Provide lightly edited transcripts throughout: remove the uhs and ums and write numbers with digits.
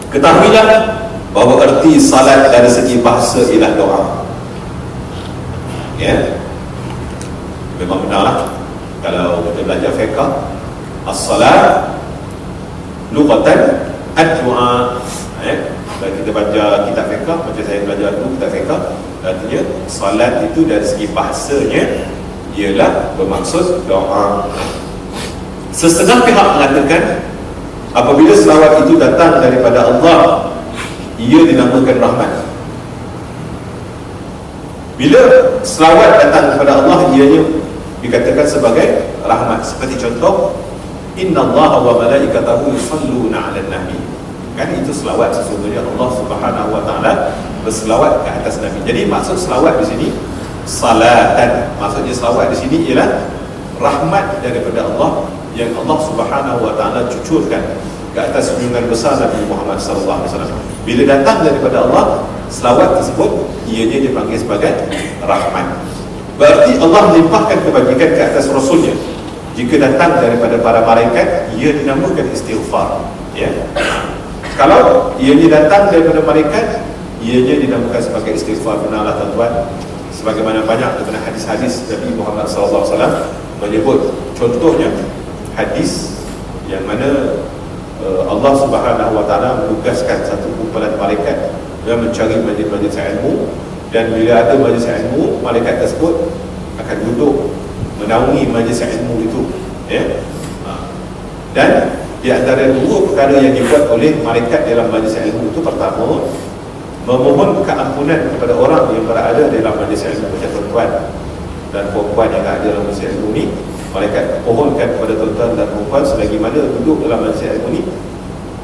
Ketahuilah bahawa erti salat dari segi bahasa ialah doa. Ya, memang benarlah kalau kita belajar fiqh, as-salat lughatan ad-du'a. Kalau kita baca kitab fiqh, macam saya belajar dulu kitab fiqh, artinya salat itu dari segi bahasanya ialah bermaksud doa. Sesetengah pihak mengatakan apabila selawat itu datang daripada Allah, ia dinamakan rahmat. Bila selawat datang daripada Allah, ianya dikatakan sebagai rahmat. Seperti contoh, innallaha wa malaikatahu yusalluna 'alan nabi. Kan itu selawat, sesungguhnya Allah Subhanahu wa taala berselawat ke atas nabi. Jadi maksud selawat di sini salatan. Maksudnya selawat di sini ialah rahmat daripada Allah yang Allah Subhanahu wa taala cucurkan ke atas junjungan besar Nabi Muhammad sallallahu alaihi wasallam. Bila datang daripada Allah, selawat tersebut ianya dipanggil sebagai rahmat. Berarti Allah melimpahkan kebajikan ke atas rasulnya. Jika datang daripada para malaikat, ia dinamakan istighfar. Ya. Kalau ianya datang daripada malaikat, ianya dinamakan sebagai istighfar. Benarlah tuan-tuan, sebagaimana banyak daripada hadis-hadis Nabi Muhammad sallallahu alaihi wasallam menyebut, contohnya hadis yang mana Allah Subhanahu wa taala menugaskan satu kumpulan malaikat yang mencari majlis-majlis ilmu, dan bila ada majlis ilmu, malaikat tersebut akan duduk menaungi majlis ilmu itu, ya. Dan di antara dua perkara yang dibuat oleh malaikat dalam majlis ilmu itu, pertama, memohon keampunan kepada orang yang berada dalam majlis ilmu, macam tuan-tuan dan puan-puan yang ada dalam majlis ilmu ni. Malaikat mohonkan kepada tuan-tuan dan puan-puan selagi mana duduk dalam majlis ilmu ni,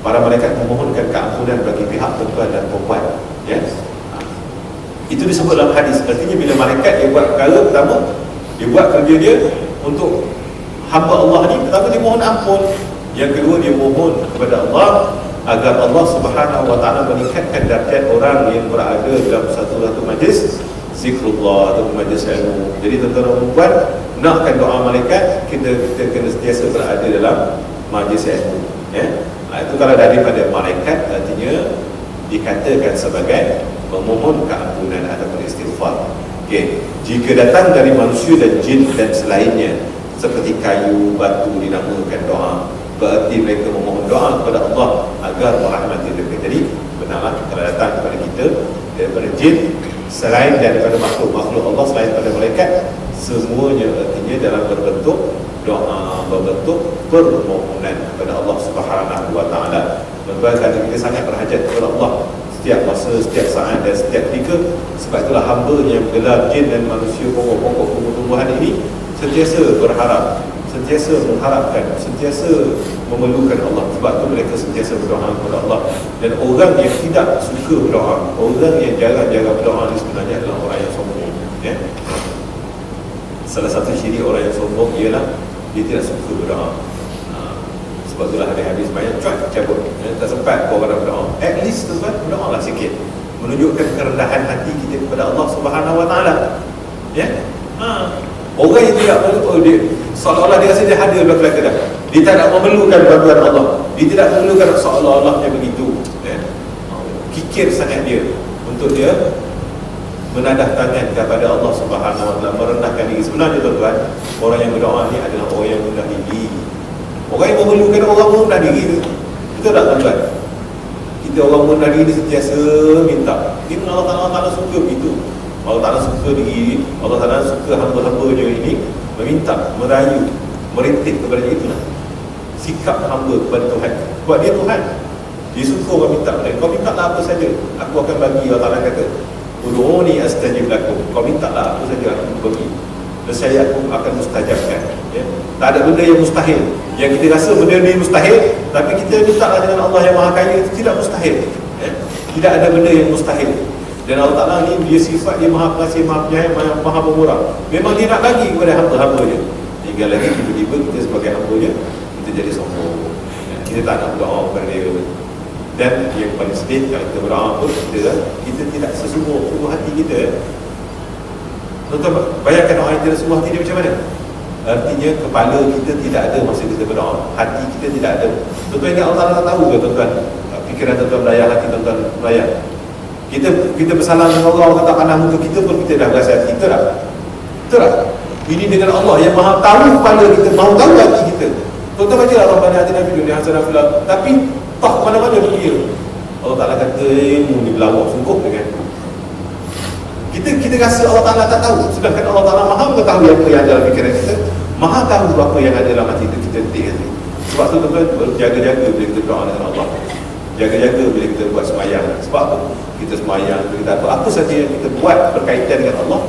para malaikat memohonkan keampunan bagi pihak tuan-tuan dan puan-puan, ya. Itu disebut dalam hadis. Artinya bila malaikat dia buat perkara, pertama dia buat kerja dia untuk hamba Allah ni, pertama dia mohon ampun, yang kedua dia mohon kepada Allah agar Allah Subhanahu wa taala meningkatkan darjat orang yang berada dalam satu majlis zikrullah atau majlis ilmu. Jadi tuan-tuan dan puan, nakkan doa malaikat, kita kena sentiasa berada dalam majlis ilmu, ya. Itu kalau daripada malaikat, artinya dikatakan sebagai memohon keampunan ataupun istighfar. Okey, jika datang dari manusia dan jin dan selainnya seperti kayu, batu, dinamakan doa, berarti mereka memohon doa kepada Allah agar merahmati mereka. Jadi benarlah kalau datang kepada kita daripada jin selain daripada makhluk-makhluk Allah, selain daripada malaikat, semuanya artinya dalam berbentuk doa, berbentuk permohonan kepada Allah Subhanahu wa taala. Kerana kita sangat berhajat kepada Allah setiap masa, setiap saat dan setiap ketika. Sebab itulah hamba yang menggelar jin dan manusia, pokok-pokok tumbuh-tumbuhan ini sentiasa berharap, sentiasa mengharapkan, sentiasa memerlukan Allah. Sebab itu mereka sentiasa berdoa kepada Allah. Dan orang yang tidak suka berdoa, orang yang jarang-jarang berdoa ni sebenarnya adalah orang yang sombong, ya. Salah satu ciri orang yang sombong ialah dia tidak suka berdoa. Sebab itulah habis-habis banyak cabut, ya, tak sempat orang berdoa. At least tuan-tuan berdoa lah sikit, menunjukkan kerendahan hati kita kepada Allah Subhanahu wa taala, ya. Orang yang tidak perlu, dia seolah-olah dia rasa dia hadir belakang dah. Dia tak nak memerlukan bantuan Allah, dia tidak memerlukan, seolah-olahnya begitu, ya. Kikir sangat dia untuk dia menadah tangan kepada Allah Subhanahu wa taala, merendahkan diri. Sebenarnya tuan-tuan, orang yang berdoa ni adalah orang yang rendah diri. Orang yang memerlukan orang rendah diri. Betul tak tuan-tuan? Kita orang rendah diri sentiasa minta. Ini Allah Ta'ala suka begitu. Allah Ta'ala suka diri, Allah Ta'ala suka hamba-hambanya ini meminta, merayu, merintik kepada dia. Itulah sikap hamba kepada Tuhan. Sebab dia Tuhan, dia suka orang minta. Kau minta lah apa saja, aku akan bagi. Allah Ta'ala kata, ud'uni astajib lakum. Kau minta lah apa saja, aku bagi. Nescaya aku akan mustajabkan, ya. Tak ada benda yang mustahil. Yang kita rasa benda ni mustahil, tapi kita minta lah dengan Allah yang Maha Kaya, itu tidak mustahil, ya. Tidak ada benda yang mustahil. Dan Allah Ta'ala ni dia sifat dia Maha Pengasih, Maha Penyayang, Maha Pemurah. Memang dia nak bagi kepada hamba-hambanya. Tinggal lagi tiba-tiba kita sebagai hambanya, kita jadi sombong, ya. Kita tak nak berdoa kepada dia. Dan yang paling sedih, kalau kita berdoa pun kita tidak sesungguh hati kita. Tuan-tuan bayangkan doa yang tidak sesungguh hati dia macam mana? Artinya kepala kita tidak ada masa kita berdoa, hati kita tidak ada. Tuan-tuan ingat Allah Ta'ala tahu ke tuan-tuan? Tapi fikiran tuan-tuan melayang, hati tuan-tuan melayang. Kita bersalah dengan orang kata panas muka kita pun kita dah berasa hati kita dah. Betul tak? Ini dengan Allah yang maha tahu kepala kita, maha tahu hati kita. Tuan-tuan baca lah Rabbana atina fid dunya hasanah fil akhirati, tapi tak mana-mana dia. Allah Ta'ala kata ilmu ni berlawak sungguh dengan kita rasa Allah Ta'ala tak tahu, sedangkan Allah Ta'ala maha mengetahui apa yang ada dalam fikiran kita, maha tahu apa yang ada dalam hati kita detik-detik. Sebab tu tuan-tuan jaga-jaga bila kita berdoa dengan Allah, jaga-jaga bila kita buat sembahyang. Sebab apa? Kita sembahyang, kita apa saja yang kita buat berkaitan dengan Allah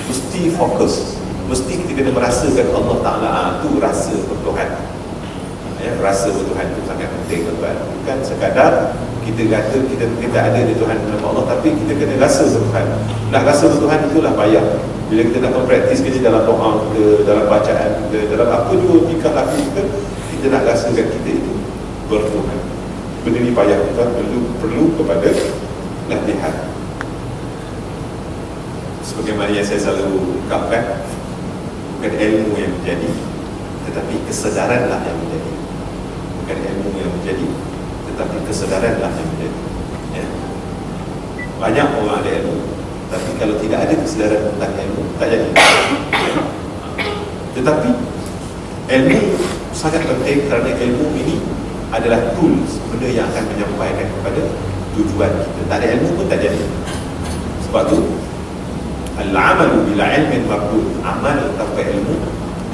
mesti fokus, mesti kita kena merasakan Allah Ta'ala. Tu rasa bertuhan, ya, rasa bertuhan itu sangat penting tuan-tuan. Bukan sekadar kita kata kita ada di Tuhan nama Allah, tapi kita kena rasa bertuhan. Nak rasa bertuhan itulah payah. Bila kita nak mempraktiskan dalam doa kita, dalam bacaan kita, dalam apa juga tingkah laku kita nak rasakan kita itu bertuhan. Benda ni payah tuan, perlu kepada latihan. Sebagaimana yang saya selalu ungkapkan, bukan ilmu yang menjadi, tetapi kesedaranlah yang menjadi. Bukan ilmu yang menjadi, tetapi kesedaranlah yang menjadi, ya. Banyak orang ada ilmu, tapi kalau tidak ada kesedaran tentang ilmu, tak jadi, ya. Tetapi ilmu sangat penting kerana ilmu ini adalah tools, benda yang akan menyampaikan kepada tujuan kita. Tak ada ilmu pun tak jadi. Sebab tu al-amalu bila ilmin mardud, amal tanpa ilmu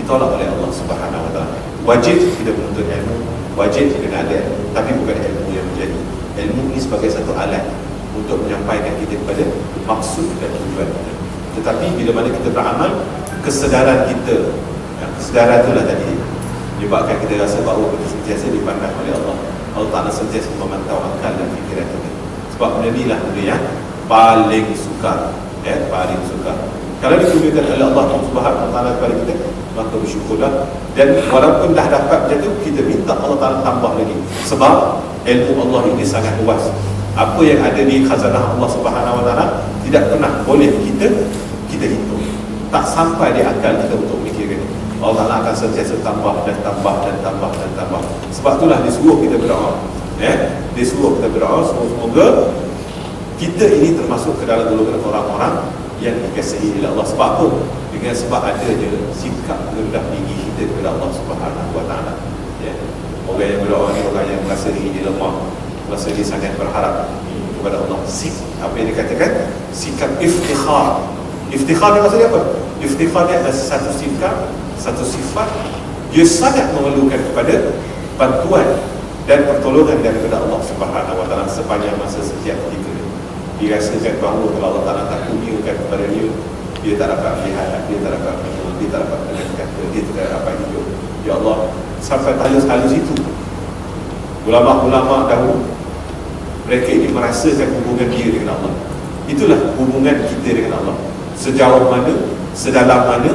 ditolak oleh Allah Subhanahu Wa Taala. Wajib kita menuntut ilmu, wajib kena ada ilmu, tapi bukan ilmu yang menjadi. Ilmu ini sebagai satu alat untuk menyampaikan kita kepada maksud dan tujuan kita. Tetapi bila mana kita beramal, kesedaran kita, kesedaran itulah tadi menyebabkan kita rasa bahawa kita sentiasa dipandang oleh Allah. Allah Ta'ala sentiasa memantau akal dan fikiran kita. Sebab benda ni lah benda yang paling sukar, ya, paling sukar. Kalau dikurniakan oleh Allah Subhanahu Wa Taala kepada kita, maka bersyukurlah. Dan walaupun dah dapat macam tu, kita minta Allah Ta'ala tambah lagi. Sebab ilmu Allah ini sangat luas. Apa yang ada di khazanah Allah Subhanahu Wa Taala tidak pernah boleh kita hitung. Tak sampai di akal kita untuk mikirkan. Allah Ta'ala akan sentiasa tambah dan tambah dan tambah dan tambah. Sebab itulah disuruh kita berdoa, ya? Disuruh kita berdoa semoga kita ini termasuk ke dalam golongan orang-orang yang dikasihi oleh Allah. Sebab apa? Dengan sebab adanya sikap rendah tinggi kita kepada Allah Subhanahu Wa Taala, ya. Orang yang berdoa ni orang yang merasa diri dia lemah, merasa dia sangat berharap kepada Allah. Apa yang dikatakan sikap iftikhar. Iftikhar ni maksudnya apa? Iftikhar ni adalah satu sikap, satu sifat dia sangat memerlukan kepada bantuan dan pertolongan daripada Allah Subhanahu Wa Taala sepanjang masa setiap ketika. Dirasakan bahawa kalau Allah Ta'ala tak kurniakan kepada dia tak dapat melihat, dia tak dapat mendengar, dia tak dapat mendengar kata, dia tak dapat hidup. Ya Allah, sampai halus-halus itu ulama-ulama dahulu mereka ini merasakan hubungan dia dengan Allah. Itulah hubungan kita dengan Allah. Sejauh mana, sedalam mana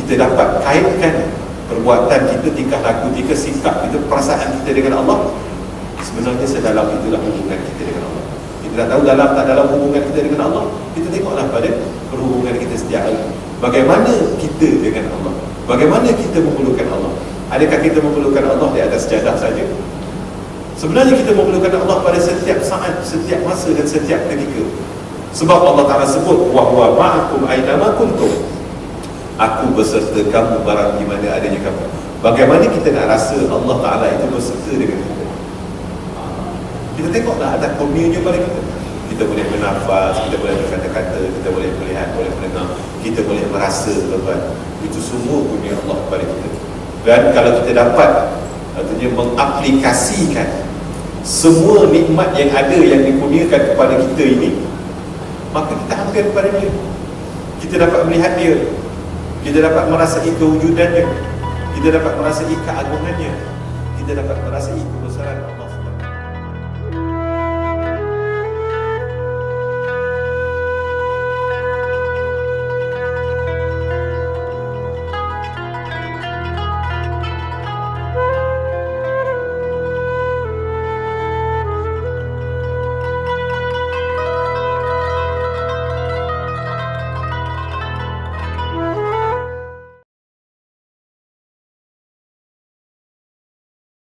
kita dapat kaitkan perbuatan kita, tingkah laku kita, sikap kita, perasaan kita dengan Allah. Sebenarnya sedalam itulah hubungan kita dengan Allah. Kita tak tahu dalam tak dalam hubungan kita dengan Allah. Kita tengoklah pada perhubungan kita setiap hari. Bagaimana kita dengan Allah, bagaimana kita memerlukan Allah. Adakah kita memerlukan Allah di atas jadah saja? Sebenarnya kita memerlukan Allah pada setiap saat, setiap masa dan setiap ketika. Sebab Allah Ta'ala sebut wa huwa ma'akum aynama kuntum. Aku beserta kamu barang di mana adanya kamu. Bagaimana kita nak rasa Allah Ta'ala itu beserta dengan kita? Kita tengoklah atas kurnianya pada kita. Kita boleh bernafas, kita boleh berkata-kata, kita boleh melihat, boleh mendengar, kita boleh merasa, tuan-tuan. Itu semua kurnia Allah kepada kita. Dan kalau kita dapat, artinya mengaplikasikan semua nikmat yang ada yang dikurniakan kepada kita ini, maka kita hampir kepada dia. Kita dapat melihat dia, kita dapat merasai kewujudannya, kita dapat merasai keagungannya, kita dapat merasai kebesaran Allah.